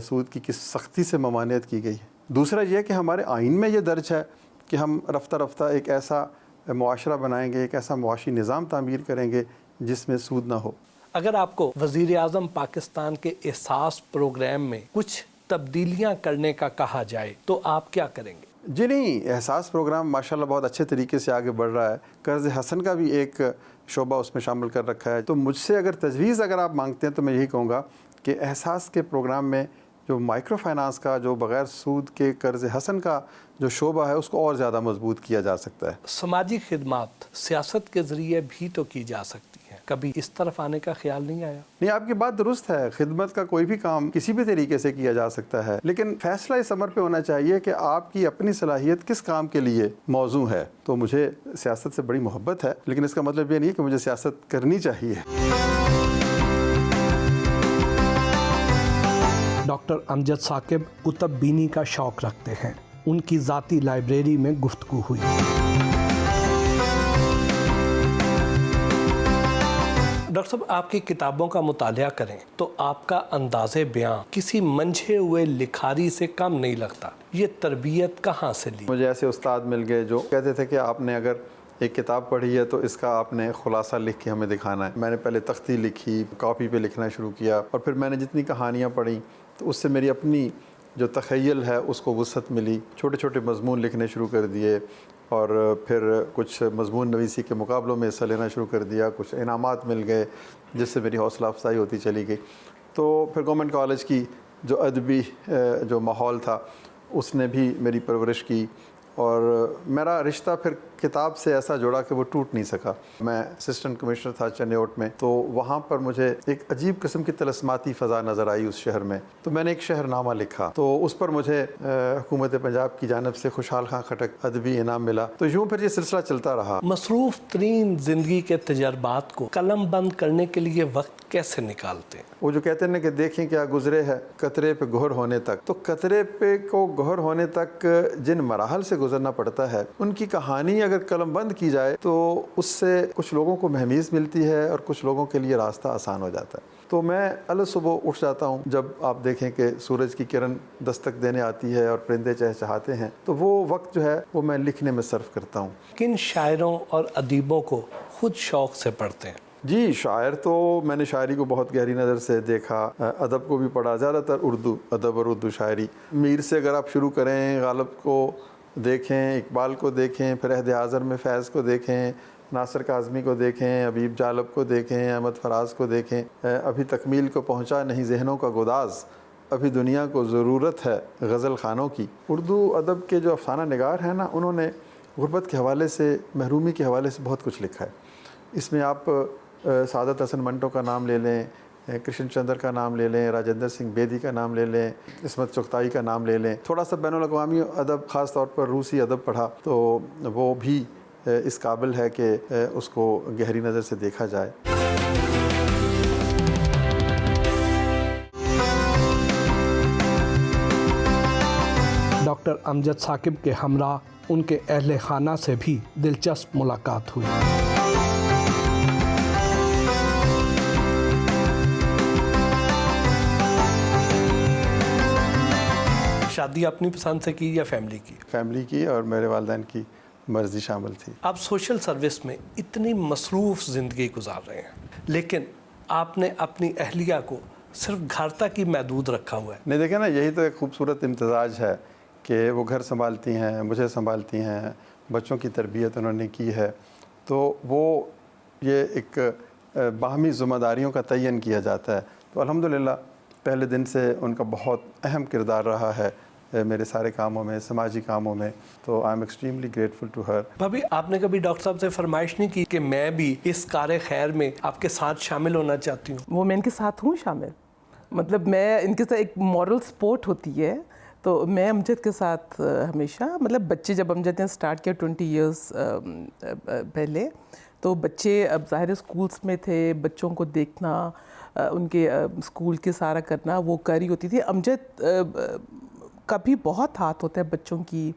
سود کی کس سختی سے ممانعت کی گئی ہے۔ دوسرا یہ کہ ہمارے آئین میں یہ درج ہے کہ ہم رفتہ رفتہ ایک ایسا معاشرہ بنائیں گے، ایک ایسا معاشی نظام تعمیر کریں گے جس میں سود نہ ہو۔ اگر آپ کو وزیر اعظم پاکستان کے احساس پروگرام میں کچھ تبدیلیاں کرنے کا کہا جائے تو آپ کیا کریں گے؟ جی نہیں، احساس پروگرام ماشاءاللہ بہت اچھے طریقے سے آگے بڑھ رہا ہے، قرض حسن کا بھی ایک شعبہ اس میں شامل کر رکھا ہے۔ تو مجھ سے اگر تجویز آپ مانگتے ہیں تو میں یہی کہوں گا کہ احساس کے پروگرام میں جو مائکرو فائنانس کا، جو بغیر سود کے قرض حسن کا جو شعبہ ہے اس کو اور زیادہ مضبوط کیا جا سکتا ہے۔ سماجی خدمات سیاست کے ذریعے بھی تو کی جا سکتی ہیں، کبھی اس طرف آنے کا خیال نہیں آیا؟ نہیں، آپ کی بات درست ہے، خدمت کا کوئی بھی کام کسی بھی طریقے سے کیا جا سکتا ہے، لیکن فیصلہ اس امر پہ ہونا چاہیے کہ آپ کی اپنی صلاحیت کس کام کے لیے موزوں ہے۔ تو مجھے سیاست سے بڑی محبت ہے، لیکن اس کا مطلب یہ نہیں کہ مجھے سیاست کرنی چاہیے۔ ڈاکٹر امجد ثاقب کتب بینی کا شوق رکھتے ہیں، ان کی ذاتی لائبریری میں گفتگو ہوئی۔ ڈاکٹر صاحب، آپ کی کتابوں کا مطالعہ کریں تو آپ کا انداز بیاں کسی منجھے ہوئے لکھاری سے کم نہیں لگتا۔ یہ تربیت کہاں سے لی؟ مجھے ایسے استاد مل گئے جو کہتے تھے کہ آپ نے اگر ایک کتاب پڑھی ہے تو اس کا آپ نے خلاصہ لکھ کے ہمیں دکھانا ہے۔ میں نے پہلے تختی لکھی، کاپی پہ لکھنا شروع کیا، اور پھر میں نے جتنی کہانیاں پڑھیں تو اس سے میری اپنی جو تخیل ہے اس کو وسعت ملی۔ چھوٹے چھوٹے مضمون لکھنے شروع کر دیے، اور پھر کچھ مضمون نویسی کے مقابلوں میں حصہ لینا شروع کر دیا، کچھ انعامات مل گئے جس سے میری حوصلہ افزائی ہوتی چلی گئی۔ تو پھر گورنمنٹ کالج کی جو ادبی جو ماحول تھا اس نے بھی میری پرورش کی، اور میرا رشتہ پھر کتاب سے ایسا جڑا کہ وہ ٹوٹ نہیں سکا۔ میں اسسٹنٹ کمشنر تھا چنیوٹ میں، تو وہاں پر مجھے ایک عجیب قسم کی طلسماتی فضا نظر آئی اس شہر میں، تو میں نے ایک شہر نامہ لکھا، تو اس پر مجھے حکومت پنجاب کی جانب سے خوشحال خان خٹک ادبی انعام ملا۔ تو یوں پھر یہ سلسلہ چلتا رہا۔ مصروف ترین زندگی کے تجربات کو قلم بند کرنے کے لیے وقت کیسے نکالتے ہیں؟ وہ جو کہتے ہیں کہ دیکھیں کیا گزرے ہے قطرے پہ گہر ہونے تک، تو قطرے پہ کو گہر ہونے تک جن مراحل سے گزرنا پڑتا ہے ان کی کہانی اگر قلم بند کی جائے تو اس سے کچھ لوگوں کو مہمیز ملتی ہے اور کچھ لوگوں کے لیے راستہ آسان ہو جاتا ہے۔ تو میں صبح اٹھ جاتا ہوں جب آپ دیکھیں کہ سورج کی کرن دستک دینے آتی ہے اور پرندے چہچہاتے ہیں، تو وہ وقت جو ہے وہ میں لکھنے میں صرف کرتا ہوں۔ کن شاعروں اور ادیبوں کو خود شوق سے پڑھتے ہیں؟ جی، شاعر تو میں نے شاعری کو بہت گہری نظر سے دیکھا، ادب کو بھی پڑھا، زیادہ تر اردو ادب اور اردو شاعری۔ میر سے اگر آپ شروع کریں، غالب کو دیکھیں، اقبال کو دیکھیں، پھر عہد حاضر میں فیض کو دیکھیں، ناصر کاظمی کو دیکھیں، حبیب جالب کو دیکھیں، احمد فراز کو دیکھیں، ابھی تکمیل کو پہنچا نہیں ذہنوں کا گداز، ابھی دنیا کو ضرورت ہے غزل خانوں کی۔ اردو ادب کے جو افسانہ نگار ہیں نا، انہوں نے غربت کے حوالے سے، محرومی کے حوالے سے بہت کچھ لکھا ہے۔ اس میں آپ سعادت حسن منٹو کا نام لے لیں، کرشن چندر کا نام لے لیں، راجندر سنگھ بیدی کا نام لے لیں، عصمت چغتائی کا نام لے لیں۔ تھوڑا سا بین الاقوامی ادب، خاص طور پر روسی ادب پڑھا تو وہ بھی اس قابل ہے کہ اس کو گہری نظر سے دیکھا جائے۔ ڈاکٹر امجد ثاقب کے ہمراہ ان کے اہل خانہ سے بھی دلچسپ ملاقات ہوئی۔ شادی اپنی پسند سے کی یا فیملی کی؟ فیملی کی، اور میرے والدین کی مرضی شامل تھی۔ آپ سوشل سروس میں اتنی مصروف زندگی گزار رہے ہیں، لیکن آپ نے اپنی اہلیہ کو صرف گھر تک ہی محدود رکھا ہوا ہے۔ نہیں، دیکھیں نا، یہی تو ایک خوبصورت امتزاج ہے کہ وہ گھر سنبھالتی ہیں، مجھے سنبھالتی ہیں، بچوں کی تربیت انہوں نے کی ہے، تو وہ یہ ایک باہمی ذمہ داریوں کا تعین کیا جاتا ہے۔ تو الحمدللہ پہلے دن سے ان کا بہت اہم کردار رہا ہے میرے سارے کاموں میں، سماجی کاموں میں، تو I am extremely grateful to her. بھابھی، آپ نے کبھی ڈاکٹر صاحب سے فرمائش نہیں کی کہ میں بھی اس کار خیر میں آپ کے ساتھ شامل ہونا چاہتی ہوں؟ وہ میں ان کے ساتھ ہوں شامل، مطلب میں ان کے ساتھ ایک مورل سپورٹ ہوتی ہے، تو میں امجد کے ساتھ ہمیشہ، مطلب بچے جب امجد نے سٹارٹ کیا 20 ایئرس پہلے، تو بچے اب ظاہر اسکولس میں تھے، بچوں کو دیکھنا، ان کے اسکول کے سارا کرنا وہ کری ہوتی تھی۔ امجد کا بھی بہت ہاتھ ہوتا ہے بچوں کی،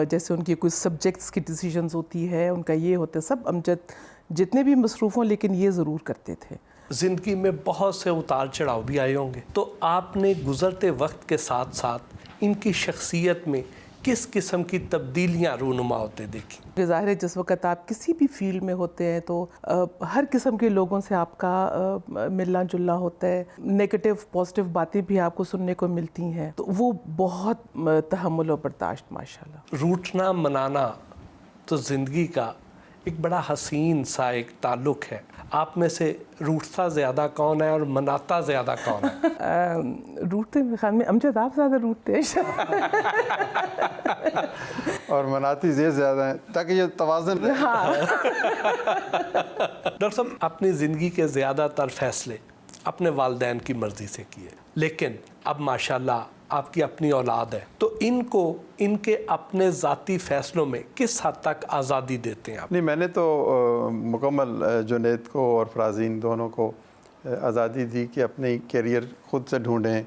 جیسے ان کی کوئی سبجیکٹس کی ڈیسیژنز ہوتی ہے، ان کا یہ ہوتا ہے، سب امجد جتنے بھی مصروف ہوں لیکن یہ ضرور کرتے تھے۔ زندگی میں بہت سے اتار چڑھاؤ بھی آئے ہوں گے، تو آپ نے گزرتے وقت کے ساتھ ساتھ ان کی شخصیت میں کس قسم کی تبدیلیاں رونما ہوتے دیکھی؟ ظاہر ہے جس وقت آپ کسی بھی فیلڈ میں ہوتے ہیں تو ہر قسم کے لوگوں سے آپ کا ملنا جلنا ہوتا ہے، نیگیٹو پازیٹیو باتیں بھی آپ کو سننے کو ملتی ہیں، تو وہ بہت تحمل و برداشت ماشاءاللہ۔ روٹنا منانا تو زندگی کا ایک بڑا حسین سا ایک تعلق ہے، آپ میں سے روٹتا زیادہ کون ہے اور مناتا زیادہ کون ہے؟ روٹتے میرے خیال میں امجد آپ زیادہ روٹتے ہیں اور مناتی زیادہ ہیں تاکہ یہ توازن رہے۔ ڈاکٹر صاحب، اپنی زندگی کے زیادہ تر فیصلے اپنے والدین کی مرضی سے کیے، لیکن اب ماشاءاللہ آپ کی اپنی اولاد ہے، تو ان کو ان کے اپنے ذاتی فیصلوں میں کس حد تک آزادی دیتے ہیں آپ؟ نہیں، میں نے تو مکمل جنید کو اور فرازین دونوں کو آزادی دی کہ اپنی کیریئر خود سے ڈھونڈیں۔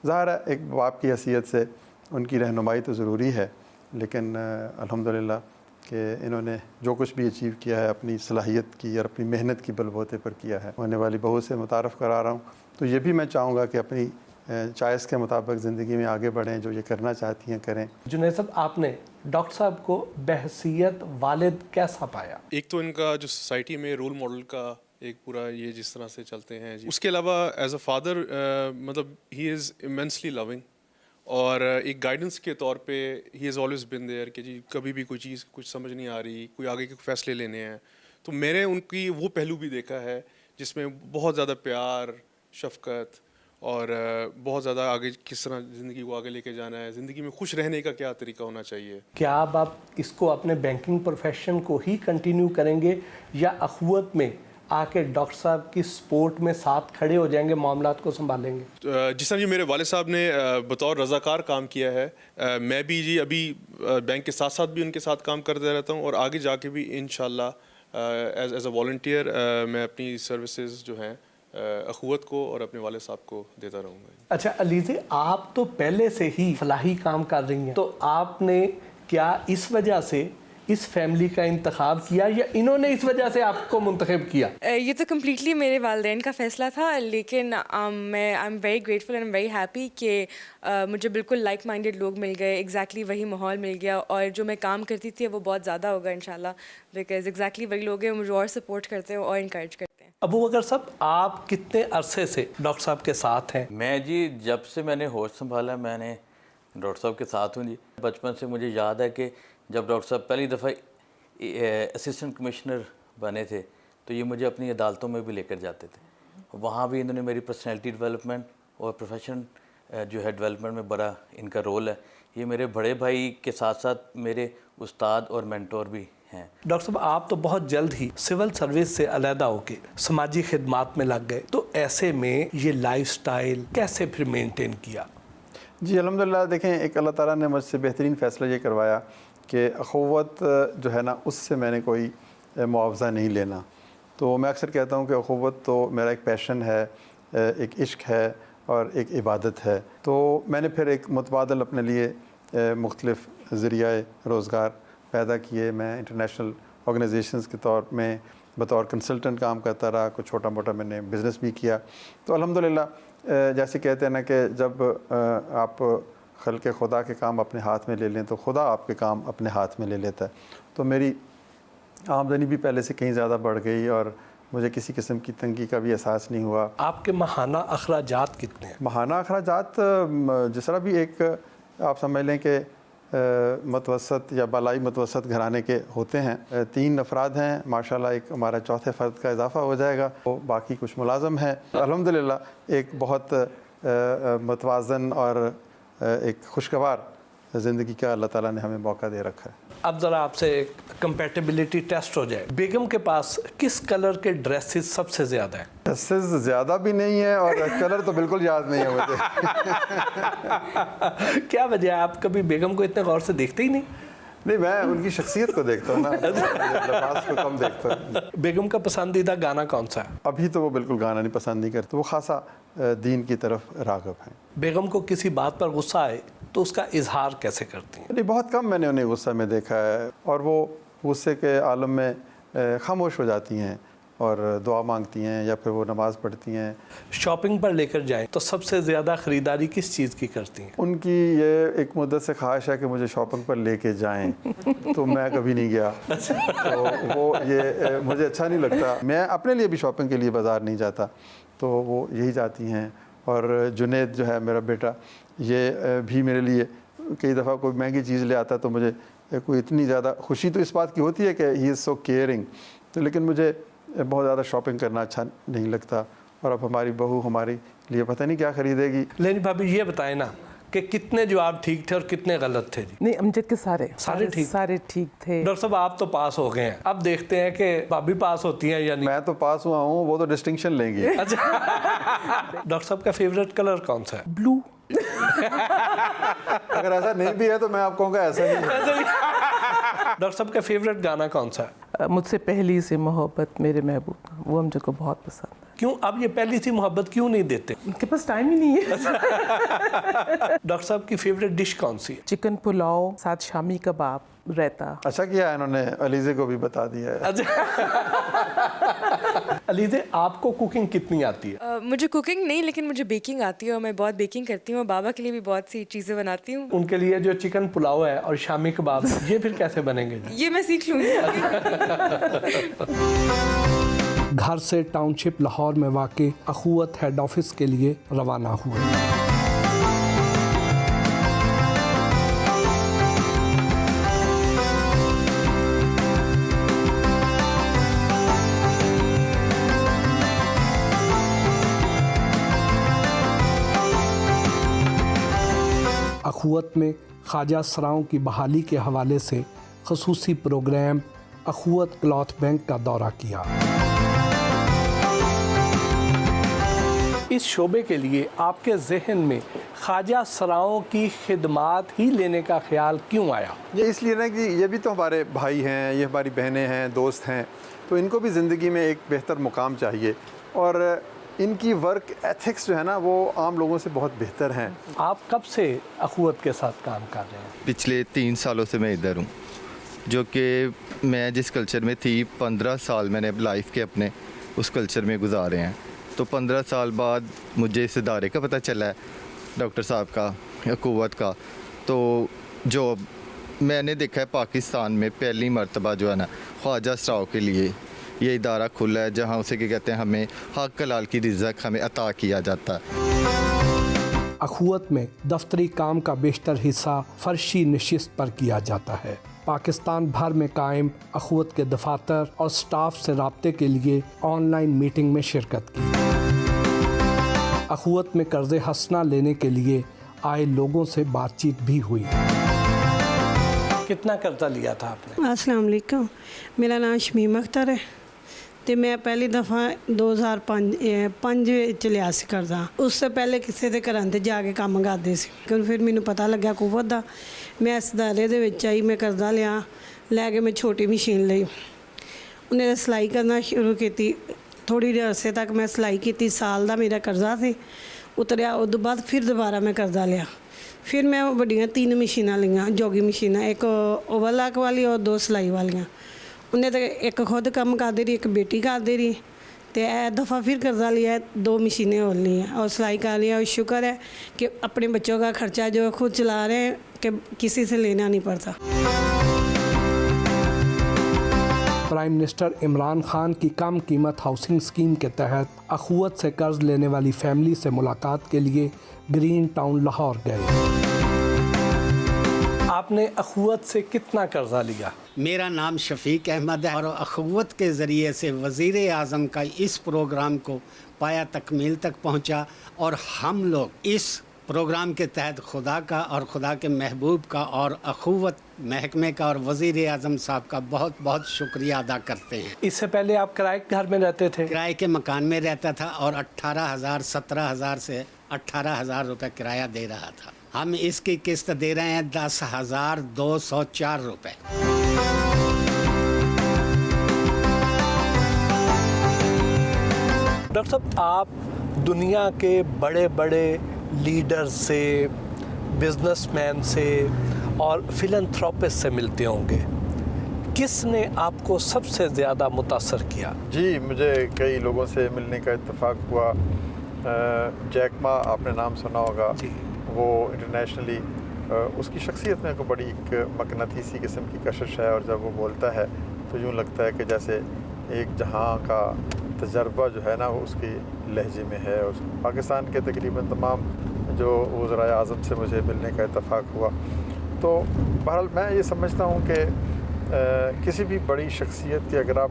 ظاہر ہے ایک باپ کی حیثیت سے ان کی رہنمائی تو ضروری ہے، لیکن الحمدللہ کہ انہوں نے جو کچھ بھی اچیو کیا ہے اپنی صلاحیت کی اور اپنی محنت کی بل بوتے پر کیا ہے۔ ہونے والی بہو سے متعارف کرا رہا ہوں، تو یہ بھی میں چاہوں گا کہ اپنی چوائس کے مطابق زندگی میں آگے بڑھیں، جو یہ کرنا چاہتی ہیں کریں۔ جنید صاحب، آپ نے ڈاکٹر صاحب کو بحیثیت والد کیسا پایا؟ ایک تو ان کا جو سوسائٹی میں رول ماڈل کا ایک پورا یہ جس طرح سے چلتے ہیں، اس کے علاوہ ایز اے فادر مطلب ہی از امینسلی لونگ، اور ایک گائیڈنس کے طور پہ ہی از آلویز بن دیئر کہ جی کبھی بھی کوئی چیز کچھ سمجھ نہیں آ رہی، کوئی آگے کے فیصلے لینے ہیں، تو میں نے ان کی وہ پہلو بھی دیکھا ہے جس میں بہت زیادہ پیار، شفقت اور بہت زیادہ آگے کس طرح زندگی کو آگے لے کے جانا ہے، زندگی میں خوش رہنے کا کیا طریقہ ہونا چاہیے۔ کیا اب آپ اس کو اپنے بینکنگ پروفیشن کو ہی کنٹینیو کریں گے یا اخوت میں آ کے ڈاکٹر صاحب کی سپورٹ میں ساتھ کھڑے ہو جائیں گے، معاملات کو سنبھالیں گے؟ جس طرح میرے والد صاحب نے بطور رضاکار کام کیا ہے، میں بھی جی ابھی بینک کے ساتھ ساتھ بھی ان کے ساتھ کام کرتے رہتا ہوں، اور آگے جا کے بھی انشاءاللہ ایز اے والنٹیئر میں اپنی سروسز جو ہیں اخوت کو اور اپنے والد صاحب کو دیتا رہوں گا۔ اچھا علیزے، آپ تو پہلے سے ہی فلاحی کام کر رہی ہیں، تو آپ نے کیا اس وجہ سے اس فیملی کا انتخاب کیا یا انہوں نے اس وجہ سے آپ کو منتخب کیا؟ یہ تو کمپلیٹلی میرے والدین کا فیصلہ تھا، لیکن میں I am very grateful and very happy کہ مجھے بالکل لائک مائنڈیڈ لوگ مل گئے، ایگزیکٹلی وہی ماحول مل گیا، اور جو میں کام کرتی تھی وہ بہت زیادہ ہوگا انشاءاللہ، بیکاز ایگزیکٹلی وہی لوگ ہیں مجھے اور سپورٹ کرتے ہیں اور انکریج کرتے ہیں۔ ابو بکر صاحب، آپ کتنے عرصے سے ڈاکٹر صاحب کے ساتھ ہیں؟ میں جی جب سے میں نے ہوش سنبھالا میں نے ڈاکٹر صاحب کے ساتھ ہوں جی۔ بچپن سے مجھے یاد ہے کہ جب ڈاکٹر صاحب پہلی دفعہ اسسٹنٹ کمشنر بنے تھے تو یہ مجھے اپنی عدالتوں میں بھی لے کر جاتے تھے، وہاں بھی انہوں نے میری پرسنالٹی ڈیولپمنٹ اور پروفیشن جو ہے ڈیولپمنٹ میں بڑا ان کا رول ہے۔ یہ میرے بڑے بھائی کے ساتھ ساتھ میرے استاد اور مینٹور بھی ہیں۔ ڈاکٹر صاحب، آپ تو بہت جلد ہی سول سروس سے علیحدہ ہو کے سماجی خدمات میں لگ گئے، تو ایسے میں یہ لائف سٹائل کیسے پھر مینٹین کیا؟ جی الحمدللہ، دیکھیں ایک اللہ تعالیٰ نے مجھ سے بہترین فیصلہ یہ کروایا کہ اخوت جو ہے نا اس سے میں نے کوئی معاوضہ نہیں لینا۔ تو میں اکثر کہتا ہوں کہ اخوت تو میرا ایک پیشن ہے، ایک عشق ہے اور ایک عبادت ہے۔ تو میں نے پھر ایک متبادل اپنے لیے مختلف ذریعہ روزگار پیدا کیے۔ میں انٹرنیشنل آرگنائزیشنز کے طور میں بطور کنسلٹنٹ کام کرتا رہا، کچھ چھوٹا موٹا میں نے بزنس بھی کیا۔ تو الحمدللہ جیسے کہتے ہیں نا کہ جب آپ خلق خدا کے کام اپنے ہاتھ میں لے لیں تو خدا آپ کے کام اپنے ہاتھ میں لے لیتا ہے۔ تو میری آمدنی بھی پہلے سے کہیں زیادہ بڑھ گئی اور مجھے کسی قسم کی تنگی کا بھی احساس نہیں ہوا۔ آپ کے ماہانہ اخراجات کتنے ہیں؟ ماہانہ اخراجات جس طرح بھی ایک آپ سمجھ لیں کہ متوسط یا بالائی متوسط گھرانے کے ہوتے ہیں۔ 3 افراد ہیں ماشاءاللہ، ایک ہمارا چوتھے فرد کا اضافہ ہو جائے گا، وہ باقی کچھ ملازم ہیں۔ الحمدللہ ایک بہت متوازن اور ایک خوشگوار زندگی کا اللہ تعالیٰ نے ہمیں موقع دے رکھا ہے۔ اب ذرا آپ سے ایک کمپیٹیبلٹی ٹیسٹ ہو جائے، بیگم کے پاس کس کلر کے ڈریسز سب سے زیادہ ہیں؟ ڈریسز زیادہ بھی نہیں ہے اور کلر تو بالکل یاد نہیں ہے مجھے۔ کیا وجہ ہے، آپ کبھی بیگم کو اتنے غور سے دیکھتے ہی نہیں؟ نہیں، میں ان کی شخصیت کو دیکھتا ہوں نا، لباس کو کم دیکھتا ہوں۔ بیگم کا پسندیدہ گانا کون سا ہے؟ ابھی تو وہ بالکل گانا نہیں پسند نہیں کرتے، وہ خاصا دین کی طرف راغب ہیں۔ بیگم کو کسی بات پر غصہ آئے تو اس کا اظہار کیسے کرتی ہیں؟ نہیں، بہت کم میں نے انہیں غصہ میں دیکھا ہے، اور وہ غصے کے عالم میں خاموش ہو جاتی ہیں، اور دعا مانگتی ہیں یا پھر وہ نماز پڑھتی ہیں. شاپنگ پر لے کر جائیں تو سب سے زیادہ خریداری کس چیز کی کرتی ہیں؟ ان کی یہ ایک مدت سے خواہش ہے کہ مجھے شاپنگ پر لے کے جائیں تو میں کبھی نہیں گیا, تو وہ یہ مجھے اچھا نہیں لگتا. میں اپنے لیے بھی شاپنگ کے لیے بازار نہیں جاتا, تو وہ یہی جاتی ہیں. اور جنید جو ہے میرا بیٹا, یہ بھی میرے لیے کئی دفعہ کوئی مہنگی چیز لے آتا تو مجھے کوئی اتنی زیادہ خوشی تو اس بات کی ہوتی ہے کہ ہی از سو کیئرنگ, تو لیکن مجھے بہت زیادہ شاپنگ کرنا اچھا نہیں لگتا. اور اب ہماری بہو ہمارے لیے پتہ نہیں کیا خریدے گی. لینی بھابھی یہ بتائیں نا کہ کتنے جواب ٹھیک تھے اور کتنے غلط تھے؟ جی نہیں, امجد کے سارے ٹھیک تھے. ڈاکٹر صاحب آپ تو پاس ہو گئے ہیں, اب دیکھتے ہیں کہ بھابھی پاس ہوتی ہیں یا نہیں. میں تو پاس ہوا ہوں, وہ تو ڈسٹنکشن لیں گی. ڈاکٹر صاحب کا فیوریٹ کلر کون سا ہے؟ بلو. اگر ایسا نہیں بھی ہے تو میں آپ کہوں گا ایسا نہیں ہے. ڈاکٹر صاحب کا فیوریٹ گانا کون سا ہے؟ مجھ سے پہلی سے محبت میرے محبوب کا, وہ امجد کو بہت پسند ہے. کیوں اب یہ پہلی سی محبت کیوں نہیں دیتے؟ ان کے پاس ٹائم ہی نہیں ہے. ڈاکٹر صاحب کی فیوریٹ ڈش کون سی ہے؟ چکن پلاؤ ساتھ شامی کباب رہتا. اچھا کیا انہوں نے علیزے کو بھی بتا دیا ہے. علیزے آپ کو کوکنگ کتنی آتی ہے؟ مجھے کوکنگ نہیں لیکن مجھے بیکنگ آتی ہے, اور میں بہت بیکنگ کرتی ہوں, اور بابا کے لیے بھی بہت سی چیزیں بناتی ہوں. ان کے لیے جو چکن پلاؤ ہے اور شامی کباب, یہ پھر کیسے بنیں گے؟ یہ میں سیکھ لوں گی. گھر سے ٹاؤن شپ لاہور میں واقع اخوت ہیڈ آفس کے لیے روانہ ہوئے. اخوت میں خواجہ سراؤں کی بحالی کے حوالے سے خصوصی پروگرام اخوت کلاتھ بینک کا دورہ کیا. اس شعبے کے لیے آپ کے ذہن میں خواجہ سراؤں کی خدمات ہی لینے کا خیال کیوں آیا؟ یہ اس لیے نا کہ یہ بھی تو ہمارے بھائی ہیں, یہ ہماری بہنیں ہیں, دوست ہیں, تو ان کو بھی زندگی میں ایک بہتر مقام چاہیے, اور ان کی ورک ایتھکس جو ہے نا وہ عام لوگوں سے بہت بہتر ہیں. آپ کب سے اخوت کے ساتھ کام کر رہے ہیں؟ پچھلے 3 سالوں سے میں ادھر ہوں, جو کہ میں جس کلچر میں تھی 15 سال میں نے لائف کے اپنے اس کلچر میں گزارے ہیں. تو 15 سال بعد مجھے اس ادارے کا پتہ چلا ہے, ڈاکٹر صاحب کا, اخوت کا. تو جو میں نے دیکھا ہے پاکستان میں پہلی مرتبہ جو ہے نا خواجہ سراؤں کے لیے یہ ادارہ کھلا ہے, جہاں اسے کیا کہتے ہیں ہمیں حق حلال کی رزق ہمیں عطا کیا جاتا ہے. اخوت میں دفتری کام کا بیشتر حصہ فرشی نشست پر کیا جاتا ہے. پاکستان بھر میں قائم اخوت کے دفاتر اور سٹاف سے رابطے کے لیے آن لائن میٹنگ میں شرکت کی. اخوت میں قرض حسنہ لینے کے لیے آئے لوگوں سے بات چیت بھی ہوئی. کتنا قرضہ لیا تھا آپ نے؟ السلام علیکم, میرا نام شمیم اختر ہے, تو میں پہلی دفعہ 2005 ਵਿੱਚ ਲਿਆ ਸੀ ਕਰਜ਼ਾ. ਉਸ ਤੋਂ ਪਹਿਲੇ ਕਿਸੇ ਦੇ ਘਰਾਂ ਤੇ ਜਾ ਕੇ ਕੰਮ ਕਰਦੇ ਸੀ, ਕਿਉਂਕਿ ਫਿਰ ਮੈਨੂੰ ਪਤਾ ਲੱਗਿਆ ਕੁਵਤ ਦਾ. ਮੈਂ ਇਸ ਅਦਾਰੇ ਦੇ ਵਿੱਚ ਆਈ, ਮੈਂ ਕਰਜ਼ਾ ਲਿਆ, ਲੈ ਕੇ ਮੈਂ ਛੋਟੀ ਮਸ਼ੀਨ ਲਈ. ਉਹਨੇ ਸਿਲਾਈ ਕਰਨਾ ਸ਼ੁਰੂ ਕੀਤੀ. ਥੋੜ੍ਹੀ ਜਿਹੀ ਅਰਸੇ ਤੱਕ ਮੈਂ ਸਿਲਾਈ ਕੀਤੀ, ਸਾਲ ਦਾ ਮੇਰਾ ਕਰਜ਼ਾ ਸੀ. ਉਤਰਿਆ, ਉਸ ਤੋਂ ਬਾਅਦ ਫਿਰ ਦੁਬਾਰਾ ਮੈਂ ਕਰਜ਼ਾ ਲਿਆ. ਫਿਰ ਮੈਂ ਵੱਡੀਆਂ 3 ਮਸ਼ੀਨਾਂ ਲਈਆਂ, ਜੋਗੀ ਮਸ਼ੀਨਾਂ, ਇੱਕ ਓਵਰਲਾਕ ਵਾਲੀ ਔਰ 2 ਸਿਲਾਈ ਵਾਲੀਆਂ. ਉਹਨੇ ਤਾਂ ਇੱਕ ਖੁਦ ਕੰਮ ਕਰਦੀ ਰਹੀ, ਇੱਕ ਬੇਟੀ ਕਰਦੀ ਰਹੀ. تو یہ دفعہ پھر قرضہ لیا ہے, 2 مشینیں اور لی ہیں اور سلائی کر لیا. اور شکر ہے کہ اپنے بچوں کا خرچہ جو خود چلا رہے ہیں, کہ کسی سے لینا نہیں پڑتا. پرائم منسٹر عمران خان کی کم قیمت ہاؤسنگ اسکیم کے تحت اخوت سے قرض لینے والی فیملی سے ملاقات کے لیے گرین ٹاؤن لاہور گئے. آپ نے اخوت سے کتنا قرضہ لیا؟ میرا نام شفیق احمد ہے اور اخوت کے ذریعے سے وزیر اعظم کا اس پروگرام کو پایا تکمیل تک پہنچا, اور ہم لوگ اس پروگرام کے تحت خدا کا اور خدا کے محبوب کا اور اخوت محکمے کا اور وزیر اعظم صاحب کا بہت بہت شکریہ ادا کرتے ہیں. اس سے پہلے آپ کرائے کے گھر میں رہتے تھے؟ کرائے کے مکان میں رہتا تھا اور 18,000 17,000 سے 18,000 روپے کرایہ دے رہا تھا. ہم اس کی قسط دے رہے ہیں 10,204 روپے. ڈاکٹر صاحب, آپ دنیا کے بڑے بڑے لیڈر سے, بزنس مین سے اور فلنتھراپسٹ سے ملتے ہوں گے. کس نے آپ کو سب سے زیادہ متاثر کیا؟ جی مجھے کئی لوگوں سے ملنے کا اتفاق ہوا. جیک ما آپ نے نام سنا ہوگا. جی. وہ انٹرنیشنلی اس کی شخصیت میں بڑی ایک مقناطیسی قسم کی کشش ہے, اور جب وہ بولتا ہے تو یوں لگتا ہے کہ جیسے ایک جہاں کا تجربہ جو ہے نا وہ اس کی لہجے میں ہے. اور پاکستان کے تقریباً تمام جو وزرائے اعظم سے مجھے ملنے کا اتفاق ہوا. تو بہرحال میں یہ سمجھتا ہوں کہ کسی بھی بڑی شخصیت کے اگر آپ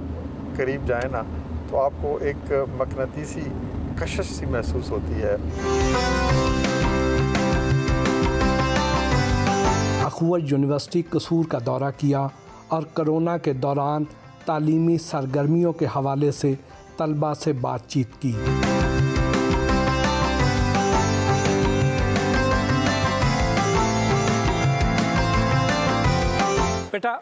قریب جائیں نا تو آپ کو ایک مقناطیسی کشش سی محسوس ہوتی ہے. اخوت یونیورسٹی قصور کا دورہ کیا اور کرونا کے دوران تعلیمی سرگرمیوں کے حوالے سے طلباء سے بات چیت کی. بیٹا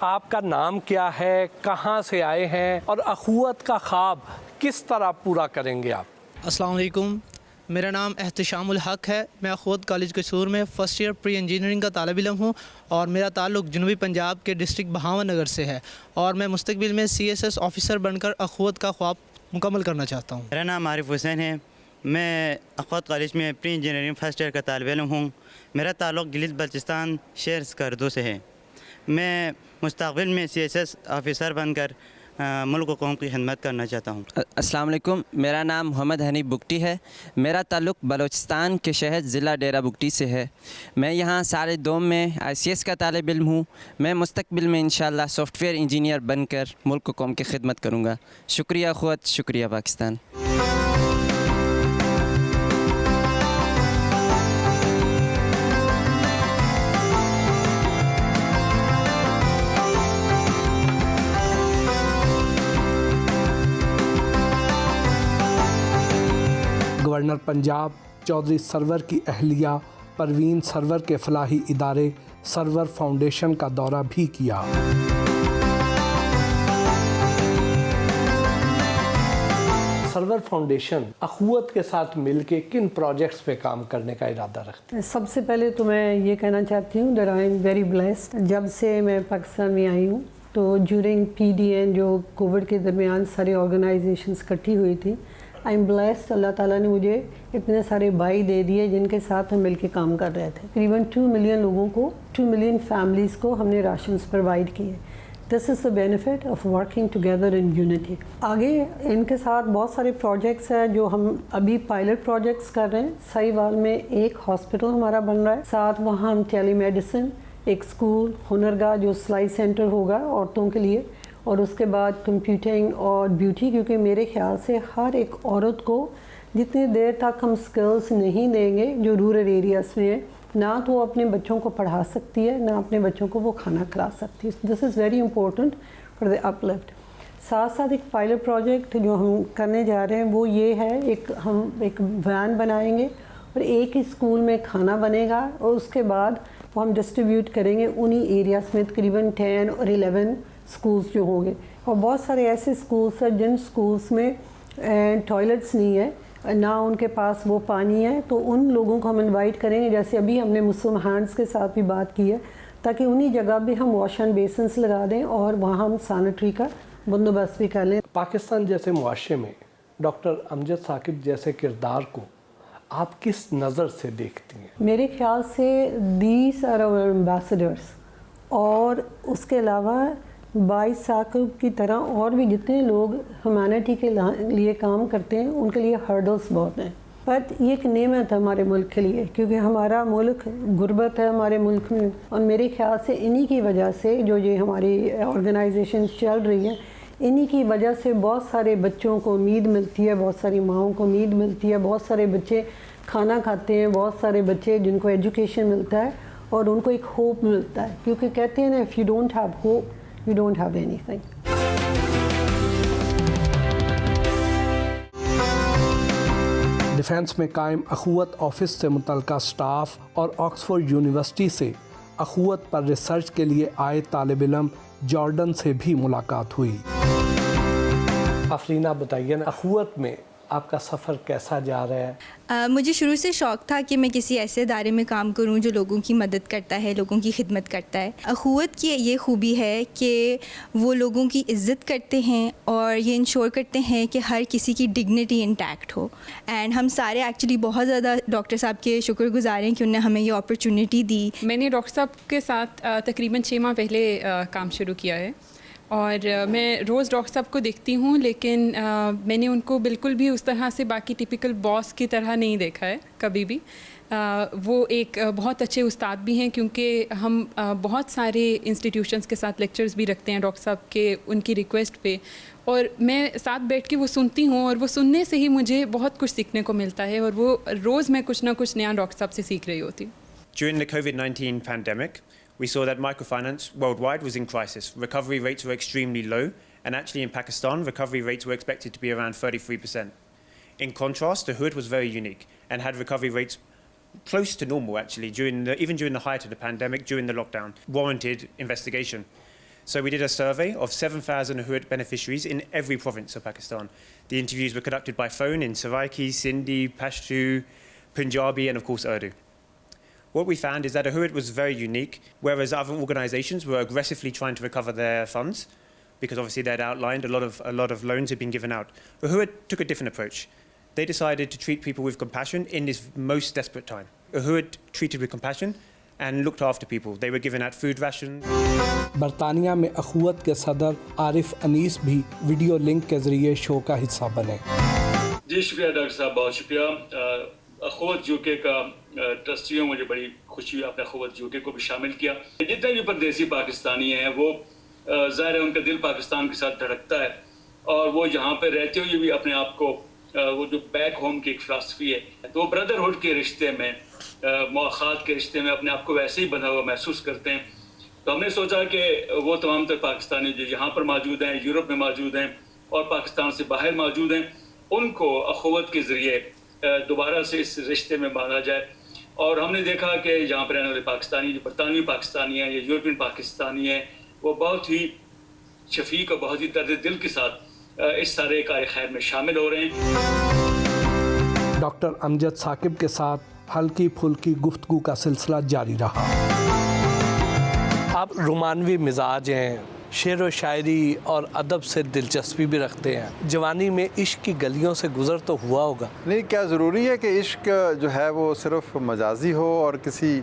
آپ کا نام کیا ہے, کہاں سے آئے ہیں, اور اخوت کا خواب کس طرح پورا کریں گے آپ؟ السلام علیکم, میرا نام احتشام الحق ہے. میں اخوت کالج قصور میں فرسٹ ایئر پری انجینئرنگ کا طالب علم ہوں, اور میرا تعلق جنوبی پنجاب کے ڈسٹرکٹ بہاون نگر سے ہے, اور میں مستقبل میں CSS آفیسر بن کر اخوت کا خواب مکمل کرنا چاہتا ہوں. میرا نام عارف حسین ہے. میں اخوت کالج میں پری انجینئرنگ فرسٹ ایئر کا طالب علم ہوں. میرا تعلق گلیت بلوچستان شہر اسکردو سے ہے. میں مستقبل میں CSS آفیسر بن کر ملک و قوم کی خدمت کرنا چاہتا ہوں. السلام علیکم, میرا نام محمد حنیف بگٹی ہے. میرا تعلق بلوچستان کے شہر ضلع ڈیرہ بگٹی سے ہے. میں یہاں سارے دوم میں ICS کا طالب علم ہوں. میں مستقبل میں انشاءاللہ سافٹ ویئر انجینئر بن کر ملک و قوم کی خدمت کروں گا. شکریہ اخوت, شکریہ پاکستان. گورنر پنجاب چودھری سرور کی اہلیہ پروین سرور کے فلاحی ادارے سرور فاؤنڈیشن کا دورہ بھی کیا. سرور فاؤنڈیشن اخوت کے ساتھ مل کے کن پروجیکٹس پہ کام کرنے کا ارادہ رکھتے ہیں؟ سب سے پہلے تو میں یہ کہنا چاہتی ہوں that I am very blessed. جب سے میں پاکستان میں آئی ہوں تو جورنگ PDN جو کووڈ کے درمیان ساری آرگنائزیشنز اکٹھی ہوئی تھی, آئی ایم بلیسڈ. اللہ تعالیٰ نے مجھے اتنے سارے بھائی دے دیے جن کے ساتھ ہم مل کے کام کر رہے تھے. تقریباً 2 ملین لوگوں کو, 2 ملین فیملیز کو ہم نے راشنز پرووائڈ کیے. This is the benefit of working together in unity. آگے ان کے ساتھ بہت سارے پروجیکٹس ہیں جو ہم ابھی پائلٹ پروجیکٹس کر رہے ہیں. سائیوال میں ایک ہاسپٹل ہمارا بن رہا ہے, ساتھ وہاں ہم ٹیلی میڈیسن, ایک اسکول, ہنرگاہ جو سلائی سینٹر ہوگا عورتوں کے لیے, اور اس کے بعد کمپیوٹنگ اور بیوٹی. کیونکہ میرے خیال سے ہر ایک عورت کو جتنی دیر تک ہم سکلز نہیں دیں گے جو رورل ایریاز میں ہیں, نہ تو وہ اپنے بچوں کو پڑھا سکتی ہے, نہ اپنے بچوں کو وہ کھانا کھلا سکتی ہے. This is very important for the uplift. ساتھ ساتھ ایک پائلٹ پروجیکٹ جو ہم کرنے جا رہے ہیں وہ یہ ہے, ہم ایک وین بنائیں گے اور ایک ہی اسکول میں کھانا بنے گا, اور اس کے بعد وہ ہم ڈسٹریبیوٹ کریں گے انہی ایریاز میں. تقریباً 10 اور 11 سکولز جو ہوں گے, اور بہت سارے ایسے سکولز ہیں جن سکولز میں ٹوائلٹس نہیں ہے, نہ ان کے پاس وہ پانی ہے. تو ان لوگوں کو ہم انوائٹ کریں گے, جیسے ابھی ہم نے مسلم ہینڈز کے ساتھ بھی بات کی ہے, تاکہ انہی جگہ بھی ہم واش اینڈ بیسنس لگا دیں اور وہاں ہم سینیٹری کا بندوبست بھی کر لیں. پاکستان جیسے معاشرے میں ڈاکٹر امجد ثاقب جیسے کردار کو آپ کس نظر سے دیکھتی ہیں؟ میرے خیال سے دیز آر آور ایمبیسڈرس, اور اس کے علاوہ باعث ثاقب کی طرح اور بھی جتنے لوگ ہیومینٹی کے لیے کام کرتے ہیں ان کے لیے ہرڈلس بہت ہیں. بٹ یہ ایک نعمت ہے ہمارے ملک کے لیے, کیونکہ ہمارا ملک غربت ہے ہمارے ملک میں, اور میرے خیال سے انہی کی وجہ سے جو یہ ہماری آرگنائزیشن چل رہی ہے, انہی کی وجہ سے بہت سارے بچوں کو امید ملتی ہے, بہت ساری ماؤں کو امید ملتی ہے, بہت سارے بچے کھانا کھاتے ہیں, بہت سارے بچے جن کو ایجوکیشن ملتا ہے اور ان کو ایک ہوپ ملتا ہے. کیونکہ کہتے ہیں نا, if you don't have hope you don't have anything. Defence میں قائم اخوت آفس سے متعلقہ سٹاف اور آکسفورڈ یونیورسٹی سے اخوت پر ریسرچ کے لیے آئے طالب علم جارڈن سے بھی ملاقات ہوئی. آفرینہ بتائیے نا, اخوت میں آپ کا سفر کیسا جا رہا ہے؟ مجھے شروع سے شوق تھا کہ میں کسی ایسے ادارے میں کام کروں جو لوگوں کی مدد کرتا ہے، لوگوں کی خدمت کرتا ہے۔ اخوت کی یہ خوبی ہے کہ وہ لوگوں کی عزت کرتے ہیں اور یہ انشور کرتے ہیں کہ ہر کسی کی ڈگنیٹی انٹیکٹ ہو، اینڈ ہم سارے ایکچولی بہت زیادہ ڈاکٹر صاحب کے شکر گزار ہیں کہ انہوں نے ہمیں یہ اپرچونٹی دی۔ میں نے ڈاکٹر صاحب کے ساتھ تقریباً 6 ماہ پہلے کام شروع کیا ہے، اور میں روز ڈاکٹر صاحب کو دیکھتی ہوں، لیکن میں نے ان کو بالکل بھی اس طرح سے باقی ٹپیکل باس کی طرح نہیں دیکھا ہے کبھی بھی۔ وہ ایک بہت اچھے استاد بھی ہیں، کیونکہ ہم بہت سارے انسٹیٹیوشنس کے ساتھ لیکچرز بھی رکھتے ہیں ڈاکٹر صاحب کے ان کی ریکویسٹ پہ، اور میں ساتھ بیٹھ کے وہ سنتی ہوں، اور وہ سننے سے ہی مجھے بہت کچھ سیکھنے کو ملتا ہے، اور وہ روز میں کچھ نہ کچھ نیا ڈاکٹر صاحب سے سیکھ رہی ہوتی ہوں۔ During the COVID-19 pandemic, we saw that microfinance worldwide was in crisis. Recovery rates were extremely low, and actually in Pakistan, recovery rates were expected to be around 33%. In contrast, the Hood was very unique and had recovery rates close to normal, actually, even during the height of the pandemic, during the lockdown, warranted investigation. So we did a survey of 7,000 Hood beneficiaries in every province of Pakistan. The interviews were conducted by phone in Saraiki, Sindhi, Pashto, Punjabi, and of course Urdu. What we found is that Ahuid was very unique, whereas other organisations were aggressively trying to recover their funds, because obviously they had outlined a lot of loans had been given out. Ahuid took a different approach. They decided to treat people with compassion in this most desperate time. Ahuid treated with compassion and looked after people. They were given out food rations. برطانیہ میں اخوت کے صدر عارف انیس بھی video link کے ذریعے شو کا حصہ بنے۔ جی شکریہ ڈاکٹر صاحب، بہت شکریہ۔ اخوت یو کے کا ٹرسٹی ہوں، مجھے بڑی خوشی ہوئی آپ نے اخوت یو کے کو بھی شامل کیا۔ جتنے بھی پردیسی پاکستانی ہیں وہ ظاہر ہے ان کا دل پاکستان کے ساتھ دھڑکتا ہے، اور وہ یہاں پہ رہتے ہوئے بھی اپنے آپ کو وہ جو بیک ہوم کی ایک فلاسفی ہے تو وہ بردرہڈ کے رشتے میں، مواخات کے رشتے میں اپنے آپ کو ویسے ہی بندھا ہوا محسوس کرتے ہیں۔ تو ہم نے سوچا کہ وہ تمام تر پاکستانی جو یہاں پر موجود ہیں، یورپ میں موجود ہیں اور پاکستان سے باہر موجود ہیں، ان کو اخوت کے ذریعے دوبارہ سے اس رشتے میں باندھا جائے۔ اور ہم نے دیکھا کہ یہاں پر رہنے والے پاکستانی جو برطانوی پاکستانی ہیں یا یورپین پاکستانی ہیں، وہ بہت ہی شفیق اور بہت ہی درد دل کے ساتھ اس سارے کار خیر میں شامل ہو رہے ہیں۔ ڈاکٹر امجد ثاقب کے ساتھ ہلکی پھلکی گفتگو کا سلسلہ جاری رہا۔ آپ رومانوی مزاج ہیں، شعر و شاعری اور ادب سے دلچسپی بھی رکھتے ہیں، جوانی میں عشق کی گلیوں سے گزر تو ہوا ہوگا؟ نہیں، کیا ضروری ہے کہ عشق جو ہے وہ صرف مجازی ہو اور کسی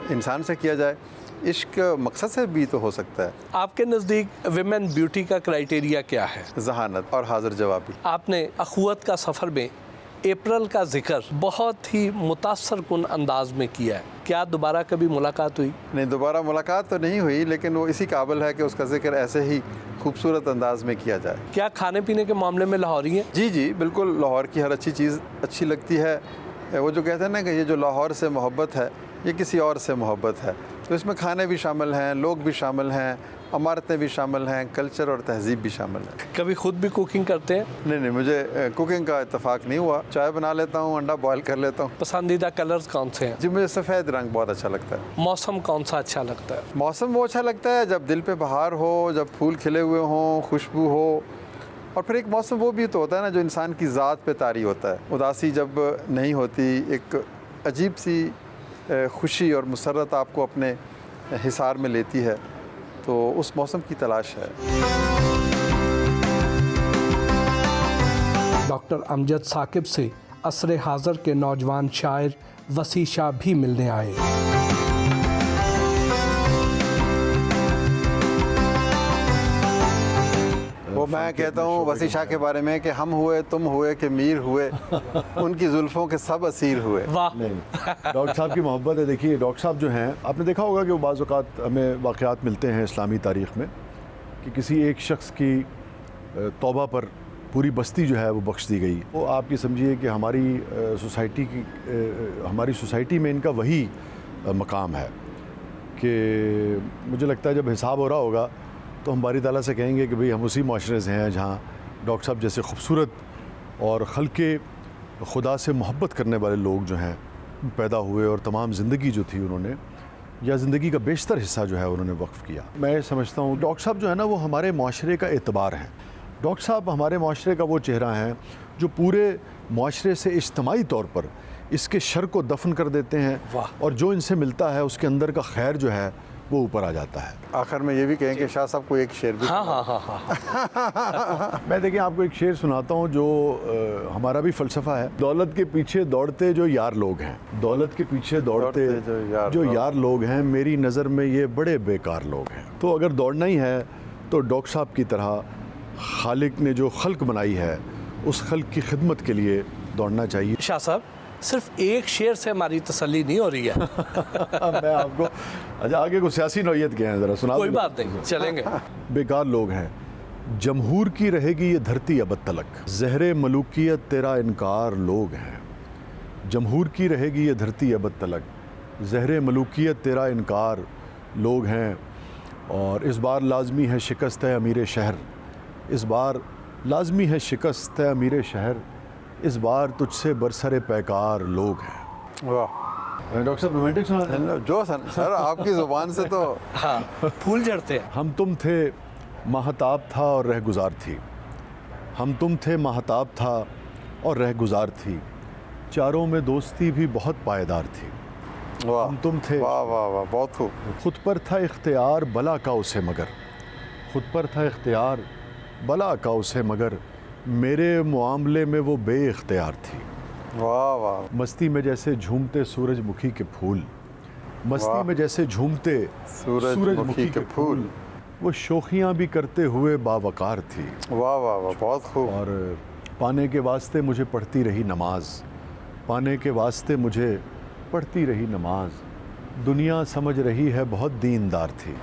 انسان سے کیا جائے؟ عشق مقصد سے بھی تو ہو سکتا ہے۔ آپ کے نزدیک ویمن بیوٹی کا کرائیٹیریا کیا ہے؟ ذہانت اور حاضر جوابی۔ آپ نے اخوت کا سفر میں اپریل کا ذکر بہت ہی متاثر کن انداز میں کیا ہے، کیا دوبارہ کبھی ملاقات ہوئی؟ نہیں، دوبارہ ملاقات تو نہیں ہوئی، لیکن وہ اسی قابل ہے کہ اس کا ذکر ایسے ہی خوبصورت انداز میں کیا جائے۔ کیا کھانے پینے کے معاملے میں لاہوری ہیں؟ جی جی بالکل، لاہور کی ہر اچھی چیز اچھی لگتی ہے۔ وہ جو کہتے ہیں نا کہ یہ جو لاہور سے محبت ہے یہ کسی اور سے محبت ہے، تو اس میں کھانے بھی شامل ہیں، لوگ بھی شامل ہیں، عمارتیں بھی شامل ہیں، کلچر اور تہذیب بھی شامل ہے۔ کبھی خود بھی کوکنگ کرتے ہیں؟ نہیں، مجھے کوکنگ کا اتفاق نہیں ہوا۔ چائے بنا لیتا ہوں، انڈا بوائل کر لیتا ہوں۔ پسندیدہ کلرز کون سے ہیں؟ جی مجھے سفید رنگ بہت اچھا لگتا ہے۔ موسم کون سا اچھا لگتا ہے؟ موسم وہ اچھا لگتا ہے جب دل پہ بہار ہو، جب پھول کھلے ہوئے ہوں، خوشبو ہو، اور پھر ایک موسم وہ بھی تو ہوتا ہے نا جو انسان کی ذات پہ طاری ہوتا ہے۔ اداسی جب نہیں ہوتی، ایک عجیب سی خوشی اور مسرت آپ کو اپنے حصار میں لیتی ہے، تو اس موسم کی تلاش ہے۔ ڈاکٹر امجد ثاقب سے عصر حاضر کے نوجوان شاعر وسیع شاہ بھی ملنے آئے۔ وہ میں کہتا ہوں وسیع شاہ کے بارے میں کہ ہم ہوئے، تم ہوئے کہ میر ہوئے، ان کی زلفوں کے سب اسیر ہوئے۔ نہیں، ڈاکٹر صاحب کی محبت ہے۔ دیکھیے ڈاکٹر صاحب جو ہیں، آپ نے دیکھا ہوگا کہ وہ بعض اوقات ہمیں واقعات ملتے ہیں اسلامی تاریخ میں کہ کسی ایک شخص کی توبہ پر پوری بستی جو ہے وہ بخش دی گئی۔ وہ آپ یہ سمجھیے کہ ہماری سوسائٹی میں ان کا وہی مقام ہے کہ مجھے لگتا ہے جب حساب ہو رہا ہوگا تو ہم باری تعالیٰ سے کہیں گے کہ بھئی ہم اسی معاشرے سے ہیں جہاں ڈاکٹر صاحب جیسے خوبصورت اور خلق خدا سے محبت کرنے والے لوگ جو ہیں پیدا ہوئے، اور تمام زندگی جو تھی انہوں نے، یا زندگی کا بیشتر حصہ جو ہے انہوں نے وقف کیا۔ میں سمجھتا ہوں ڈاکٹر صاحب جو ہے نا وہ ہمارے معاشرے کا اعتبار ہیں۔ ڈاکٹر صاحب ہمارے معاشرے کا وہ چہرہ ہیں جو پورے معاشرے سے اجتماعی طور پر اس کے شر کو دفن کر دیتے ہیں اور جو ان سے ملتا ہے اس کے اندر کا خیر جو ہے وہ اوپر آ جاتا ہے. آخر میں یہ بھی کہیں کہ شاہ صاحب کو ایک شعر بھی میں دیکھیں آپ کو ایک شعر سناتا ہوں جو ہمارا بھی فلسفہ ہے. دولت کے پیچھے دوڑتے جو یار لوگ ہیں, دولت کے پیچھے دوڑتے جو یار لوگ ہیں, میری نظر میں یہ بڑے بیکار لوگ ہیں. تو اگر دوڑنا ہی ہے تو ڈاکٹر صاحب کی طرح خالق نے جو خلق بنائی ہے اس خلق کی خدمت کے لیے دوڑنا چاہیے. شاہ صاحب صرف ایک شعر سے ہماری تسلی نہیں ہو رہی ہے. میں آپ کو اچھا آگے کو سیاسی نوعیت کے ہیں ذرا سنا. کوئی بات نہیں, چلیں گے. بیکار لوگ ہیں. جمہور کی رہے گی یہ دھرتی ابد تلک, زہر ملوکیت تیرا انکار لوگ ہیں. جمہور کی رہے گی یہ دھرتی ابد تلک, زہر ملوکیت تیرا انکار لوگ ہیں. اور اس بار لازمی ہے شکست ہے امیر شہر, اس بار لازمی ہے شکست ہے امیر شہر, اس بار تجھ سے برسر پیکار لوگ ہیں. واہ ڈاکٹر صاحب رومانٹک سنا جو سر آپ کی زبان سے تو ہاں پھول جھڑتے ہیں. ہم تم تھے ماہتاب تھا اور رہ گزار تھی, ہم تم تھے ماہتاب تھا اور رہ گزار تھی, چاروں میں دوستی بھی بہت پائیدار تھی. واہ ہم تم تھے واہ واہ واہ بہت خوب. خود پر تھا اختیار بلا کا اسے مگر, خود پر تھا اختیار بلا کا اسے مگر, میرے معاملے میں وہ بے اختیار تھی. واہ واہ. مستی میں جیسے جھومتے سورج مکھی کے پھول, مستی میں جیسے جھومتے سورج مکھی کے پھول, وہ شوخیاں بھی کرتے ہوئے باوقار تھی. واہ واہ واہ بہت خوب. اور پانے کے واسطے مجھے پڑھتی رہی نماز, پانے کے واسطے مجھے پڑھتی رہی نماز, دنیا سمجھ رہی ہے بہت دیندار تھی.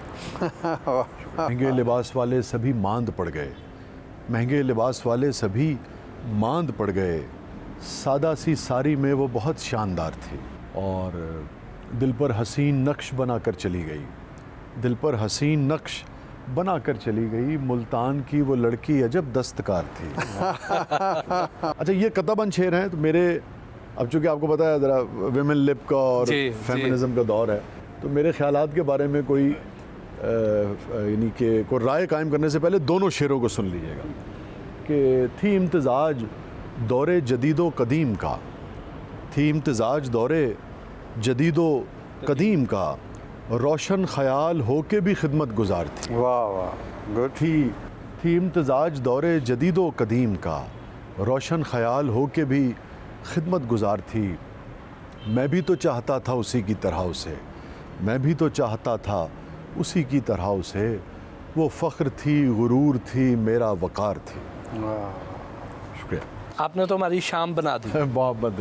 مہنگے لباس والے سبھی ماند پڑ گئے, مہنگے لباس والے سبھی ماند پڑ گئے, سادہ سی ساری میں وہ بہت شاندار تھی. اور دل پر حسین نقش بنا کر چلی گئی, دل پر حسین نقش بنا کر چلی گئی, ملتان کی وہ لڑکی عجب دستکار تھی. اچھا یہ قطع بند شعر ہیں تو میرے, اب چونکہ آپ کو پتہ ہے ذرا ویمن لپ کا اور فیمنزم کا دور ہے, تو میرے خیالات کے بارے میں کوئی یعنی کہ کوئی رائے قائم کرنے سے پہلے دونوں شعروں کو سن لیجیے گا. کہ تھی امتزاج دور جدید و قدیم کا, تھی امتزاج دور جدید و قدیم کا, روشن خیال ہو کے بھی خدمت گزار تھی. واہ واہ گڈ. تھی امتزاج دور جدید و قدیم کا, روشن خیال ہو کے بھی خدمت گزار تھی. میں بھی تو چاہتا تھا اسی کی طرح اسے, میں بھی تو چاہتا تھا اسی کی طرح اسے, وہ فخر تھی غرور تھی میرا وقار تھی. واہ شکریہ. آپ نے تو ہماری شام بنا دی. بہت